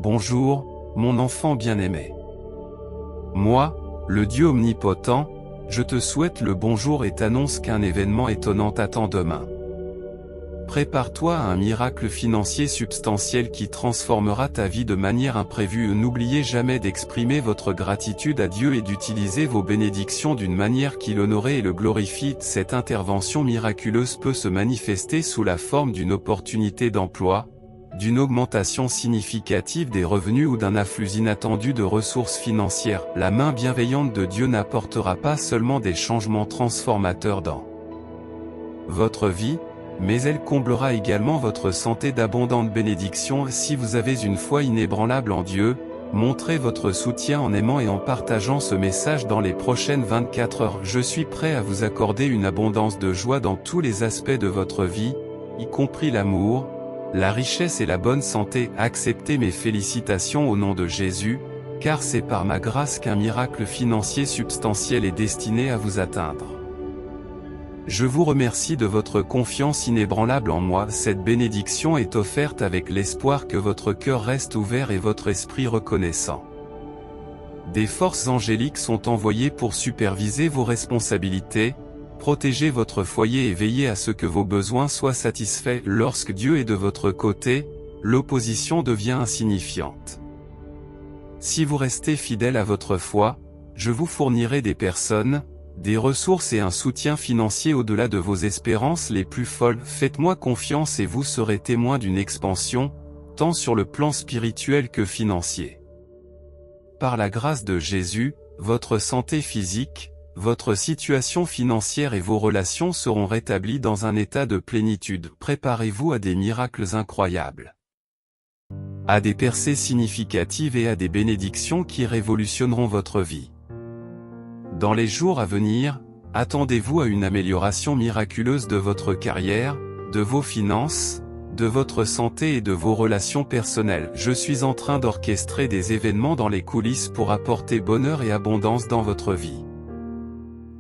Bonjour, mon enfant bien-aimé. Moi, le Dieu omnipotent, je te souhaite le bonjour et t'annonce qu'un événement étonnant t'attend demain. Prépare-toi à un miracle financier substantiel qui transformera ta vie de manière imprévue. N'oubliez jamais d'exprimer votre gratitude à Dieu et d'utiliser vos bénédictions d'une manière qui l'honore et le glorifie. Cette intervention miraculeuse peut se manifester sous la forme d'une opportunité d'emploi, d'une augmentation significative des revenus ou d'un afflux inattendu de ressources financières. La main bienveillante de Dieu n'apportera pas seulement des changements transformateurs dans votre vie, mais elle comblera également votre santé d'abondantes bénédictions. Si vous avez une foi inébranlable en Dieu, montrez votre soutien en aimant et en partageant ce message dans les prochaines 24 heures. Je suis prêt à vous accorder une abondance de joie dans tous les aspects de votre vie, y compris l'amour, la richesse et la bonne santé. Acceptez mes félicitations au nom de Jésus, car c'est par ma grâce qu'un miracle financier substantiel est destiné à vous atteindre. Je vous remercie de votre confiance inébranlable en moi. Cette bénédiction est offerte avec l'espoir que votre cœur reste ouvert et votre esprit reconnaissant. Des forces angéliques sont envoyées pour superviser vos responsabilités, protéger votre foyer et veiller à ce que vos besoins soient satisfaits. Lorsque Dieu est de votre côté, l'opposition devient insignifiante. Si vous restez fidèle à votre foi, je vous fournirai des personnes, des ressources et un soutien financier au-delà de vos espérances les plus folles. Faites-moi confiance et vous serez témoin d'une expansion, tant sur le plan spirituel que financier. Par la grâce de Jésus, votre santé physique, votre situation financière et vos relations seront rétablies dans un état de plénitude. Préparez-vous à des miracles incroyables, à des percées significatives et à des bénédictions qui révolutionneront votre vie. Dans les jours à venir, attendez-vous à une amélioration miraculeuse de votre carrière, de vos finances, de votre santé et de vos relations personnelles. Je suis en train d'orchestrer des événements dans les coulisses pour apporter bonheur et abondance dans votre vie.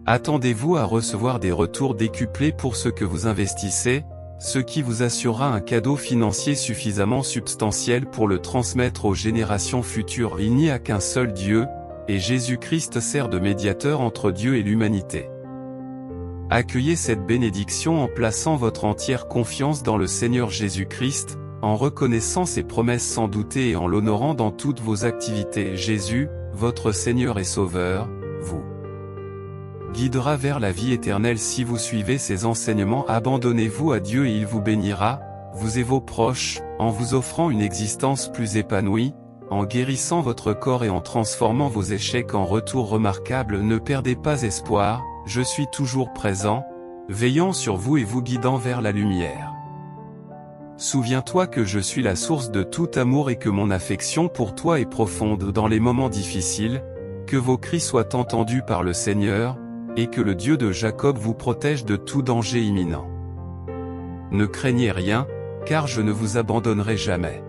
Attendez-vous à recevoir des retours décuplés pour ce que vous investissez, ce qui vous assurera un cadeau financier suffisamment substantiel pour le transmettre aux générations futures. Il n'y a qu'un seul Dieu, et Jésus-Christ sert de médiateur entre Dieu et l'humanité. Accueillez cette bénédiction en plaçant votre entière confiance dans le Seigneur Jésus-Christ, en reconnaissant ses promesses sans douter et en l'honorant dans toutes vos activités. Jésus, votre Seigneur et Sauveur, vous guidera vers la vie éternelle si vous suivez ses enseignements. Abandonnez-vous à Dieu et il vous bénira, vous et vos proches, en vous offrant une existence plus épanouie, en guérissant votre corps et en transformant vos échecs en retours remarquables. Ne perdez pas espoir, je suis toujours présent, veillant sur vous et vous guidant vers la lumière. Souviens-toi que je suis la source de tout amour et que mon affection pour toi est profonde. Dans les moments difficiles, que vos cris soient entendus par le Seigneur, et que le Dieu de Jacob vous protège de tout danger imminent. Ne craignez rien, car je ne vous abandonnerai jamais.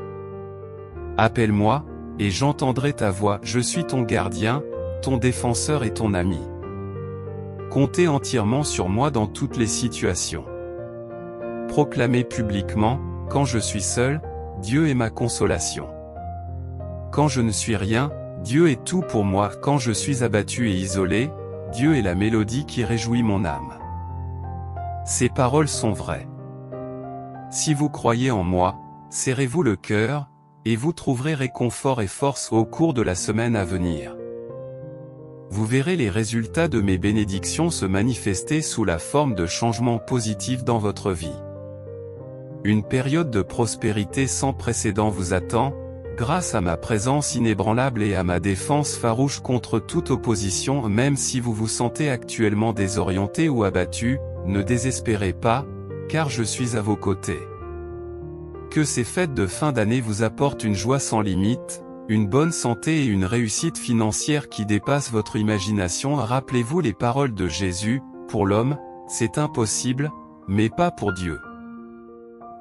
Appelle-moi, et j'entendrai ta voix. Je suis ton gardien, ton défenseur et ton ami. Comptez entièrement sur moi dans toutes les situations. Proclamez publiquement, quand je suis seul, Dieu est ma consolation. Quand je ne suis rien, Dieu est tout pour moi. Quand je suis abattu et isolé, Dieu est la mélodie qui réjouit mon âme. Ces paroles sont vraies. Si vous croyez en moi, serrez-vous le cœur, et vous trouverez réconfort et force au cours de la semaine à venir. Vous verrez les résultats de mes bénédictions se manifester sous la forme de changements positifs dans votre vie. Une période de prospérité sans précédent vous attend, grâce à ma présence inébranlable et à ma défense farouche contre toute opposition. Même si vous vous sentez actuellement désorienté ou abattu, ne désespérez pas, car je suis à vos côtés. Que ces fêtes de fin d'année vous apportent une joie sans limite, une bonne santé et une réussite financière qui dépasse votre imagination. Rappelez-vous les paroles de Jésus, pour l'homme, c'est impossible, mais pas pour Dieu.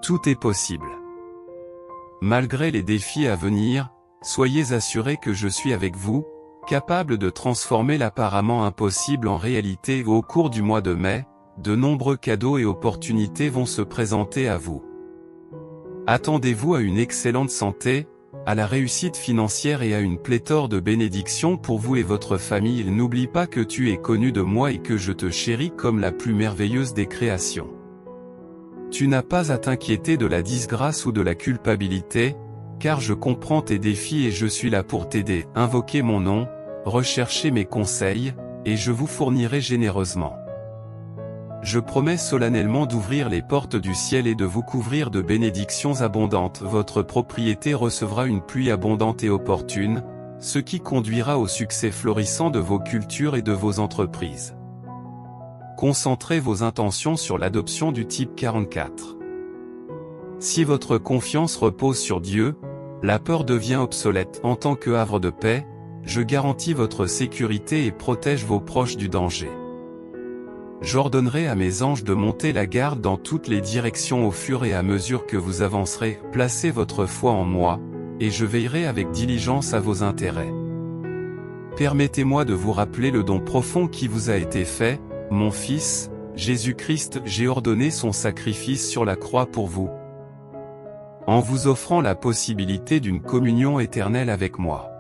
Tout est possible. Malgré les défis à venir, soyez assurés que je suis avec vous, capable de transformer l'apparemment impossible en réalité. Au cours du mois de mai, de nombreux cadeaux et opportunités vont se présenter à vous. Attendez-vous à une excellente santé, à la réussite financière et à une pléthore de bénédictions pour vous et votre famille. N'oublie pas que tu es connu de moi et que je te chéris comme la plus merveilleuse des créations. Tu n'as pas à t'inquiéter de la disgrâce ou de la culpabilité, car je comprends tes défis et je suis là pour t'aider. Invoquez mon nom, recherchez mes conseils, et je vous fournirai généreusement. Je promets solennellement d'ouvrir les portes du ciel et de vous couvrir de bénédictions abondantes. Votre propriété recevra une pluie abondante et opportune, ce qui conduira au succès florissant de vos cultures et de vos entreprises. Concentrez vos intentions sur l'adoption du type 44. Si votre confiance repose sur Dieu, la peur devient obsolète. En tant que havre de paix, je garantis votre sécurité et protège vos proches du danger. J'ordonnerai à mes anges de monter la garde dans toutes les directions au fur et à mesure que vous avancerez. Placez votre foi en moi, et je veillerai avec diligence à vos intérêts. Permettez-moi de vous rappeler le don profond qui vous a été fait, mon Fils, Jésus-Christ. J'ai ordonné son sacrifice sur la croix pour vous, en vous offrant la possibilité d'une communion éternelle avec moi.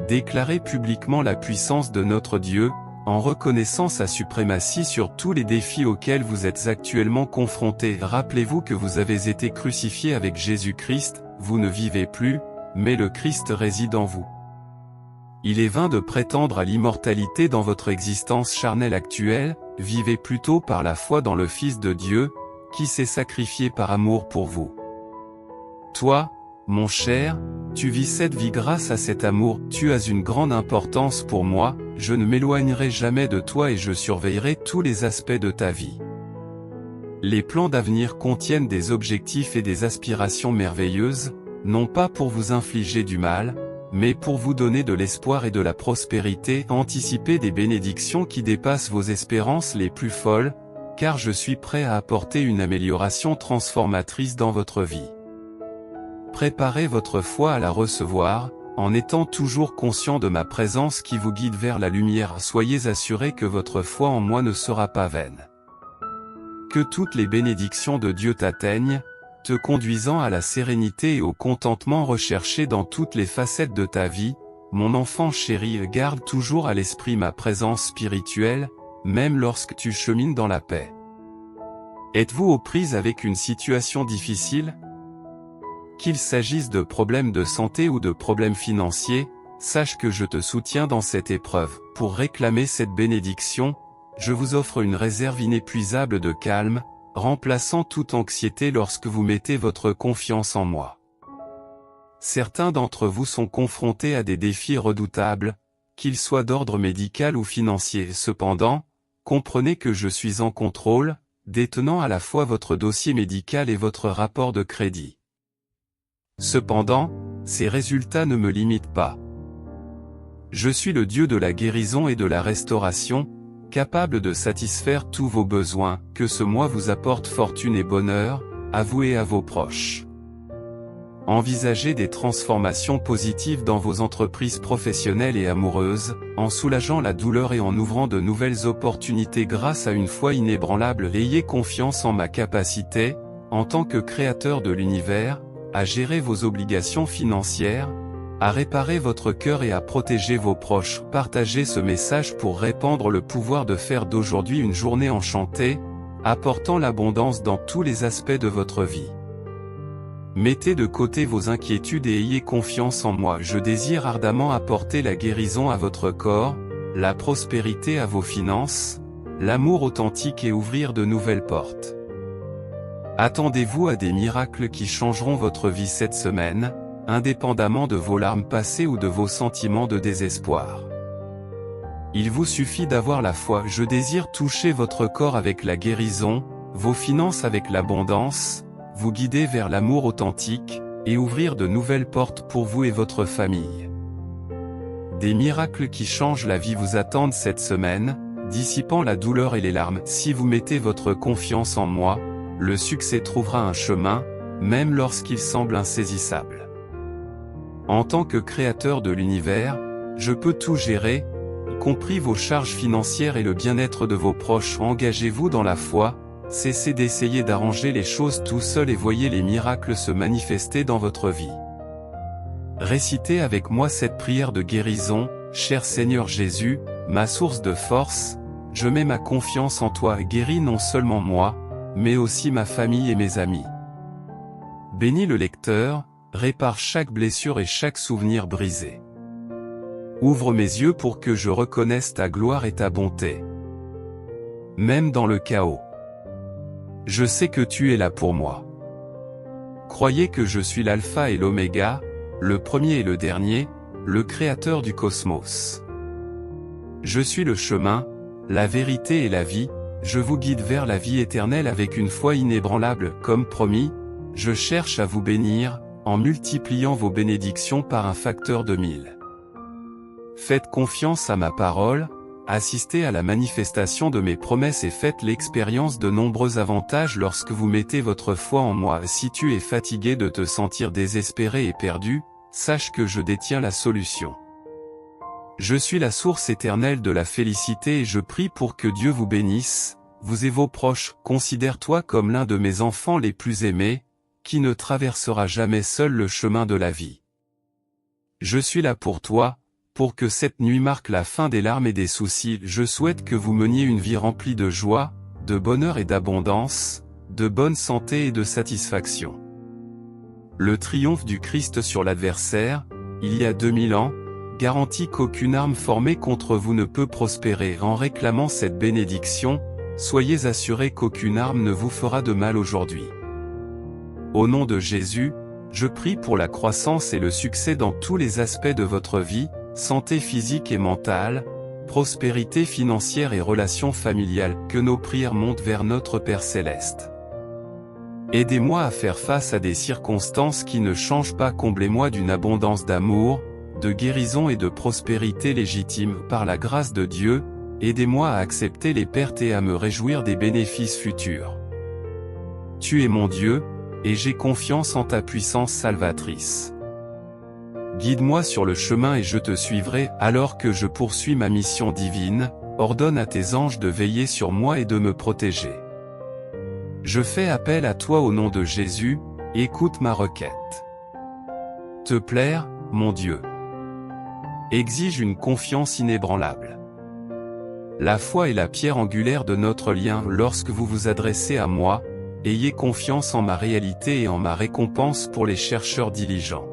Déclarez publiquement la puissance de notre Dieu, en reconnaissant sa suprématie sur tous les défis auxquels vous êtes actuellement confrontés. Rappelez-vous que vous avez été crucifié avec Jésus-Christ, vous ne vivez plus, mais le Christ réside en vous. Il est vain de prétendre à l'immortalité dans votre existence charnelle actuelle, vivez plutôt par la foi dans le Fils de Dieu, qui s'est sacrifié par amour pour vous. Toi, mon cher, tu vis cette vie grâce à cet amour. Tu as une grande importance pour moi, je ne m'éloignerai jamais de toi et je surveillerai tous les aspects de ta vie. Les plans d'avenir contiennent des objectifs et des aspirations merveilleuses, non pas pour vous infliger du mal, mais pour vous donner de l'espoir et de la prospérité. Anticipez des bénédictions qui dépassent vos espérances les plus folles, car je suis prêt à apporter une amélioration transformatrice dans votre vie. Préparez votre foi à la recevoir, en étant toujours conscient de ma présence qui vous guide vers la lumière. Soyez assurés que votre foi en moi ne sera pas vaine. Que toutes les bénédictions de Dieu t'atteignent, te conduisant à la sérénité et au contentement recherché dans toutes les facettes de ta vie. Mon enfant chéri, garde toujours à l'esprit ma présence spirituelle, même lorsque tu chemines dans la paix. Êtes-vous aux prises avec une situation difficile ? Qu'il s'agisse de problèmes de santé ou de problèmes financiers, sache que je te soutiens dans cette épreuve. Pour réclamer cette bénédiction, je vous offre une réserve inépuisable de calme, remplaçant toute anxiété lorsque vous mettez votre confiance en moi. Certains d'entre vous sont confrontés à des défis redoutables, qu'ils soient d'ordre médical ou financier. Cependant, comprenez que je suis en contrôle, détenant à la fois votre dossier médical et votre rapport de crédit. Cependant, ces résultats ne me limitent pas. Je suis le Dieu de la guérison et de la restauration, capable de satisfaire tous vos besoins. Que ce mois vous apporte fortune et bonheur, à vous et à vos proches. Envisagez des transformations positives dans vos entreprises professionnelles et amoureuses, en soulageant la douleur et en ouvrant de nouvelles opportunités grâce à une foi inébranlable. Ayez confiance en ma capacité, en tant que créateur de l'univers, à gérer vos obligations financières, à réparer votre cœur et à protéger vos proches. Partagez ce message pour répandre le pouvoir de faire d'aujourd'hui une journée enchantée, apportant l'abondance dans tous les aspects de votre vie. Mettez de côté vos inquiétudes et ayez confiance en moi. Je désire ardemment apporter la guérison à votre corps, la prospérité à vos finances, l'amour authentique et ouvrir de nouvelles portes. Attendez-vous à des miracles qui changeront votre vie cette semaine, indépendamment de vos larmes passées ou de vos sentiments de désespoir. Il vous suffit d'avoir la foi. Je désire toucher votre corps avec la guérison, vos finances avec l'abondance, vous guider vers l'amour authentique, et ouvrir de nouvelles portes pour vous et votre famille. Des miracles qui changent la vie vous attendent cette semaine, dissipant la douleur et les larmes. Si vous mettez votre confiance en moi, le succès trouvera un chemin, même lorsqu'il semble insaisissable. En tant que créateur de l'univers, je peux tout gérer, y compris vos charges financières et le bien-être de vos proches. Engagez-vous dans la foi, cessez d'essayer d'arranger les choses tout seul et voyez les miracles se manifester dans votre vie. Récitez avec moi cette prière de guérison. Cher Seigneur Jésus, ma source de force, je mets ma confiance en toi. Guéris non seulement moi, mais aussi ma famille et mes amis. Bénis le lecteur, répare chaque blessure et chaque souvenir brisé. Ouvre mes yeux pour que je reconnaisse ta gloire et ta bonté. Même dans le chaos. Je sais que tu es là pour moi. Croyez que je suis l'alpha et l'oméga, le premier et le dernier, le créateur du cosmos. Je suis le chemin, la vérité et la vie, je vous guide vers la vie éternelle avec une foi inébranlable. Comme promis, je cherche à vous bénir, en multipliant vos bénédictions par un facteur de 1000. Faites confiance à ma parole, assistez à la manifestation de mes promesses et faites l'expérience de nombreux avantages lorsque vous mettez votre foi en moi. Si tu es fatigué de te sentir désespéré et perdu, sache que je détiens la solution. Je suis la source éternelle de la félicité et je prie pour que Dieu vous bénisse, vous et vos proches. Considère-toi comme l'un de mes enfants les plus aimés, qui ne traversera jamais seul le chemin de la vie. Je suis là pour toi, pour que cette nuit marque la fin des larmes et des soucis. Je souhaite que vous meniez une vie remplie de joie, de bonheur et d'abondance, de bonne santé et de satisfaction. Le triomphe du Christ sur l'adversaire, il y a 2000 ans, garantit qu'aucune arme formée contre vous ne peut prospérer. En réclamant cette bénédiction, soyez assurés qu'aucune arme ne vous fera de mal aujourd'hui. Au nom de Jésus, je prie pour la croissance et le succès dans tous les aspects de votre vie, santé physique et mentale, prospérité financière et relations familiales. Que nos prières montent vers notre Père Céleste. Aidez-moi à faire face à des circonstances qui ne changent pas. Comblez-moi d'une abondance d'amour, de guérison et de prospérité légitime. Par la grâce de Dieu, aidez-moi à accepter les pertes et à me réjouir des bénéfices futurs. Tu es mon Dieu, et j'ai confiance en ta puissance salvatrice. Guide-moi sur le chemin et je te suivrai. Alors que je poursuis ma mission divine, ordonne à tes anges de veiller sur moi et de me protéger. Je fais appel à toi au nom de Jésus, écoute ma requête. Te plaire, mon Dieu, exige une confiance inébranlable. La foi est la pierre angulaire de notre lien. Lorsque vous vous adressez à moi, ayez confiance en ma réalité et en ma récompense pour les chercheurs diligents.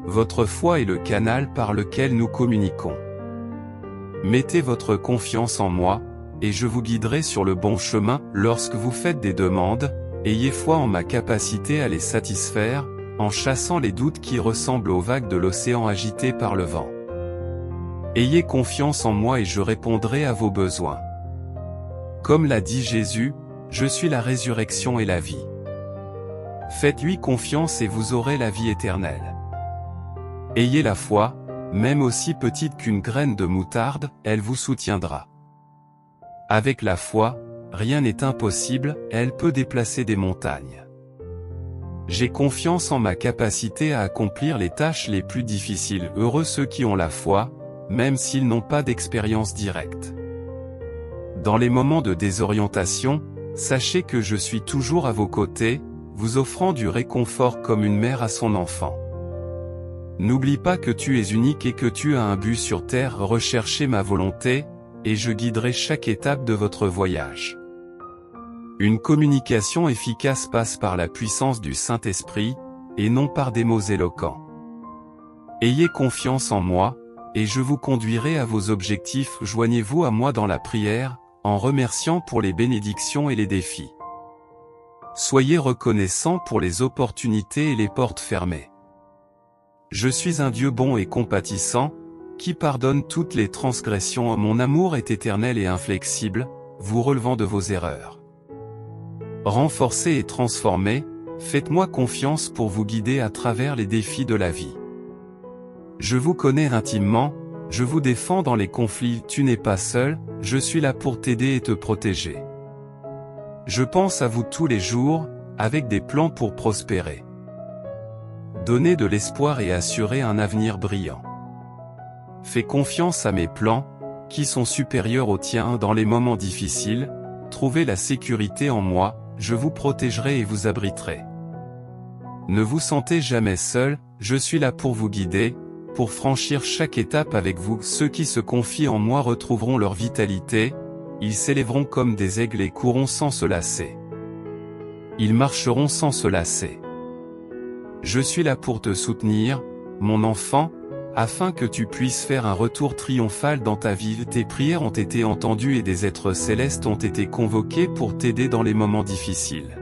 Votre foi est le canal par lequel nous communiquons. Mettez votre confiance en moi, et je vous guiderai sur le bon chemin. Lorsque vous faites des demandes, ayez foi en ma capacité à les satisfaire, en chassant les doutes qui ressemblent aux vagues de l'océan agité par le vent. Ayez confiance en moi et je répondrai à vos besoins. Comme l'a dit Jésus, je suis la résurrection et la vie. Faites-lui confiance et vous aurez la vie éternelle. Ayez la foi, même aussi petite qu'une graine de moutarde, elle vous soutiendra. Avec la foi, rien n'est impossible, elle peut déplacer des montagnes. J'ai confiance en ma capacité à accomplir les tâches les plus difficiles. Heureux ceux qui ont la foi, même s'ils n'ont pas d'expérience directe. Dans les moments de désorientation, sachez que je suis toujours à vos côtés, vous offrant du réconfort comme une mère à son enfant. N'oublie pas que tu es unique et que tu as un but sur terre. Recherchez ma volonté, et je guiderai chaque étape de votre voyage. Une communication efficace passe par la puissance du Saint-Esprit, et non par des mots éloquents. Ayez confiance en moi, et je vous conduirai à vos objectifs. Joignez-vous à moi dans la prière, en remerciant pour les bénédictions et les défis. Soyez reconnaissants pour les opportunités et les portes fermées. Je suis un Dieu bon et compatissant, qui pardonne toutes les transgressions. Mon amour est éternel et inflexible, vous relevant de vos erreurs. Renforcé et transformé, faites-moi confiance pour vous guider à travers les défis de la vie. Je vous connais intimement, je vous défends dans les conflits. Tu n'es pas seul, je suis là pour t'aider et te protéger. Je pense à vous tous les jours, avec des plans pour prospérer. Donner de l'espoir et assurer un avenir brillant. Fais confiance à mes plans, qui sont supérieurs aux tiens. Dans les moments difficiles, trouvez la sécurité en moi, je vous protégerai et vous abriterai. Ne vous sentez jamais seul, Je suis là pour vous guider, pour franchir chaque étape avec vous. Ceux qui se confient en moi retrouveront leur vitalité, ils s'élèveront comme des aigles et courront sans se lasser. Ils marcheront sans se lasser. Je suis là pour te soutenir, mon enfant, afin que tu puisses faire un retour triomphal dans ta vie. Tes prières ont été entendues et des êtres célestes ont été convoqués pour t'aider dans les moments difficiles.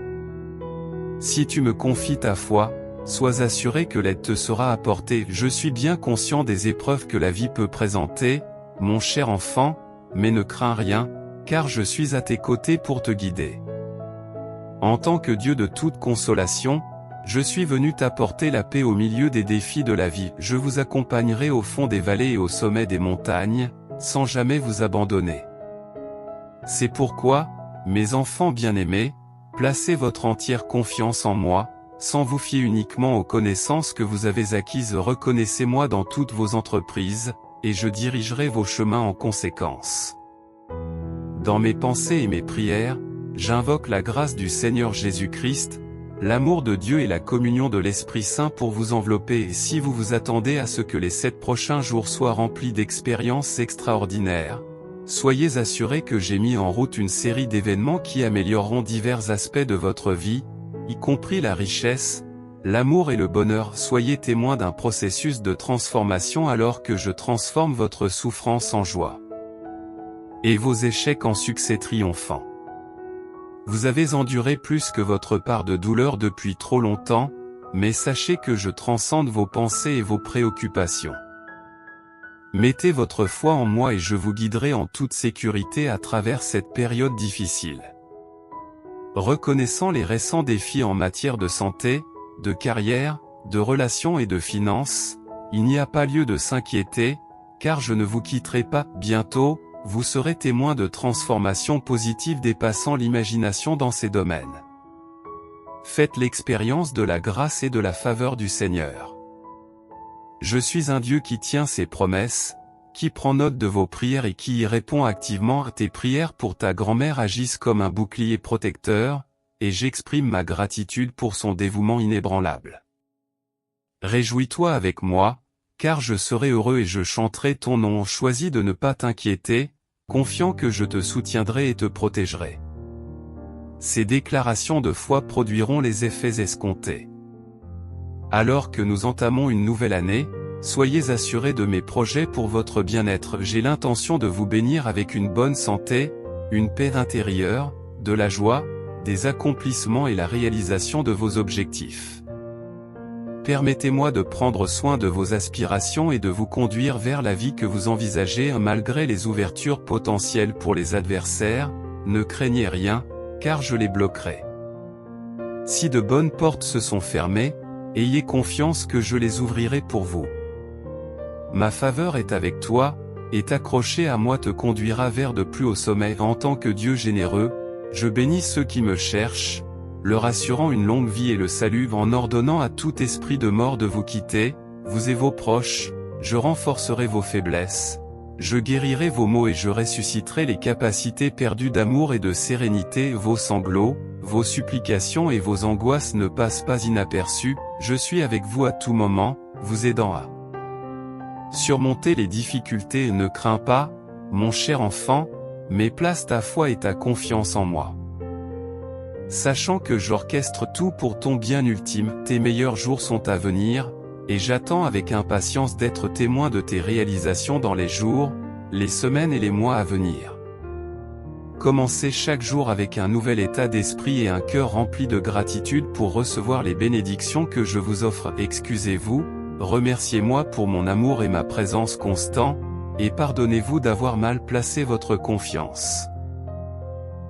Si tu me confies ta foi, sois assuré que l'aide te sera apportée. Je suis bien conscient des épreuves que la vie peut présenter, mon cher enfant, mais ne crains rien, car je suis à tes côtés pour te guider. En tant que Dieu de toute consolation, je suis venu t'apporter la paix au milieu des défis de la vie. Je vous accompagnerai au fond des vallées et au sommet des montagnes, sans jamais vous abandonner. C'est pourquoi, mes enfants bien-aimés, placez votre entière confiance en moi, sans vous fier uniquement aux connaissances que vous avez acquises. Reconnaissez-moi dans toutes vos entreprises, et je dirigerai vos chemins en conséquence. Dans mes pensées et mes prières, j'invoque la grâce du Seigneur Jésus-Christ, l'amour de Dieu et la communion de l'Esprit Saint pour vous envelopper. Et si vous vous attendez à ce que les 7 prochains jours soient remplis d'expériences extraordinaires, soyez assurés que j'ai mis en route une série d'événements qui amélioreront divers aspects de votre vie, y compris la richesse, l'amour et le bonheur. Soyez témoins d'un processus de transformation alors que je transforme votre souffrance en joie et vos échecs en succès triomphants. Vous avez enduré plus que votre part de douleur depuis trop longtemps, mais sachez que je transcende vos pensées et vos préoccupations. Mettez votre foi en moi et je vous guiderai en toute sécurité à travers cette période difficile. Reconnaissant les récents défis en matière de santé, de carrière, de relations et de finances, il n'y a pas lieu de s'inquiéter, car je ne vous quitterai pas. Bientôt, vous serez témoin de transformations positives dépassant l'imagination dans ces domaines. Faites l'expérience de la grâce et de la faveur du Seigneur. Je suis un Dieu qui tient ses promesses, qui prend note de vos prières et qui y répond activement. Tes prières pour ta grand-mère agissent comme un bouclier protecteur, et j'exprime ma gratitude pour son dévouement inébranlable. Réjouis-toi avec moi, car je serai heureux et je chanterai ton nom. Choisis de ne pas t'inquiéter, confiant que je te soutiendrai et te protégerai. Ces déclarations de foi produiront les effets escomptés. Alors que nous entamons une nouvelle année, soyez assurés de mes projets pour votre bien-être. J'ai l'intention de vous bénir avec une bonne santé, une paix intérieure, de la joie, des accomplissements et la réalisation de vos objectifs. Permettez-moi de prendre soin de vos aspirations et de vous conduire vers la vie que vous envisagez. Malgré les ouvertures potentielles pour les adversaires, ne craignez rien, car je les bloquerai. Si de bonnes portes se sont fermées, ayez confiance que je les ouvrirai pour vous. Ma faveur est avec toi, et t'accrocher à moi te conduira vers de plus hauts sommets. En tant que Dieu généreux, je bénis ceux qui me cherchent, leur assurant une longue vie et le salut. En ordonnant à tout esprit de mort de vous quitter, vous et vos proches, je renforcerai vos faiblesses, je guérirai vos maux et je ressusciterai les capacités perdues d'amour et de sérénité. Vos sanglots, vos supplications et vos angoisses ne passent pas inaperçus, je suis avec vous à tout moment, vous aidant à surmonter les difficultés. Ne crains pas, mon cher enfant, mais place ta foi et ta confiance en moi. Sachant que j'orchestre tout pour ton bien ultime, tes meilleurs jours sont à venir, et j'attends avec impatience d'être témoin de tes réalisations dans les jours, les semaines et les mois à venir. Commencez chaque jour avec un nouvel état d'esprit et un cœur rempli de gratitude pour recevoir les bénédictions que je vous offre. Excusez-vous, remerciez-moi pour mon amour et ma présence constant, et pardonnez-vous d'avoir mal placé votre confiance.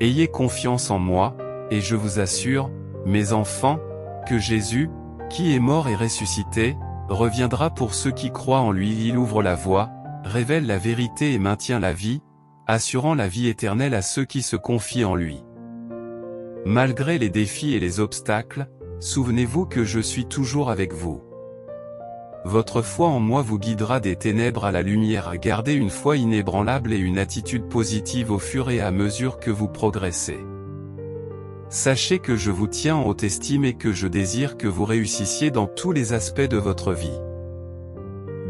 Ayez confiance en moi, et je vous assure, mes enfants, que Jésus, qui est mort et ressuscité, reviendra pour ceux qui croient en lui. Il ouvre la voie, révèle la vérité et maintient la vie, assurant la vie éternelle à ceux qui se confient en lui. Malgré les défis et les obstacles, souvenez-vous que je suis toujours avec vous. Votre foi en moi vous guidera des ténèbres à la lumière. Gardez une foi inébranlable et une attitude positive au fur et à mesure que vous progressez. Sachez que je vous tiens en haute estime et que je désire que vous réussissiez dans tous les aspects de votre vie.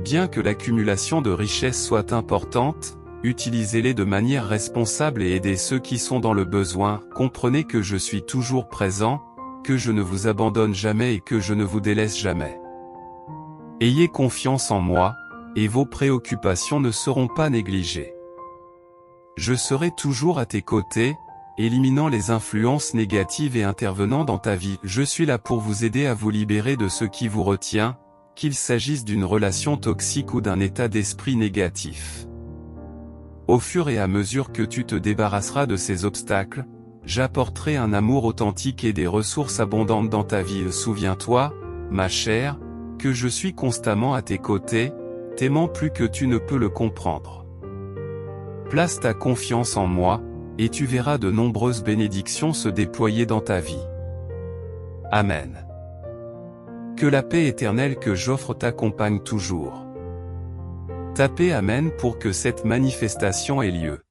Bien que l'accumulation de richesses soit importante, utilisez-les de manière responsable et aidez ceux qui sont dans le besoin. Comprenez que je suis toujours présent, que je ne vous abandonne jamais et que je ne vous délaisse jamais. Ayez confiance en moi, et vos préoccupations ne seront pas négligées. Je serai toujours à tes côtés, éliminant les influences négatives et intervenant dans ta vie. Je suis là pour vous aider à vous libérer de ce qui vous retient, qu'il s'agisse d'une relation toxique ou d'un état d'esprit négatif. Au fur et à mesure que tu te débarrasseras de ces obstacles, j'apporterai un amour authentique et des ressources abondantes dans ta vie. Souviens-toi, ma chère, que je suis constamment à tes côtés, t'aimant plus que tu ne peux le comprendre. Place ta confiance en moi, et tu verras de nombreuses bénédictions se déployer dans ta vie. Amen. Que la paix éternelle que j'offre t'accompagne toujours. Tapez Amen pour que cette manifestation ait lieu.